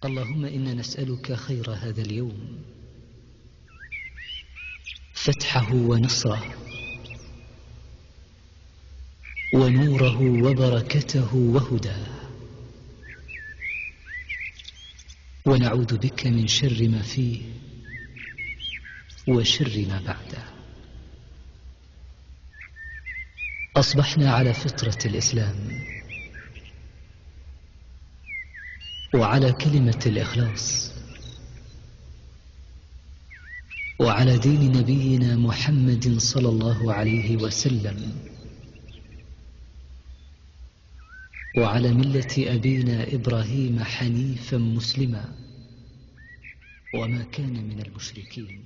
اللهم إنا نسألك خير هذا اليوم، فتحه ونصره ونوره وبركته وهداه، ونعوذ بك من شر ما فيه وشر ما بعده. أصبحنا على فطرة الإسلام وعلى كلمة الإخلاص وعلى دين نبينا محمد صلى الله عليه وسلم وعلى ملة أبينا إبراهيم حنيفا مسلما وما كان من المشركين.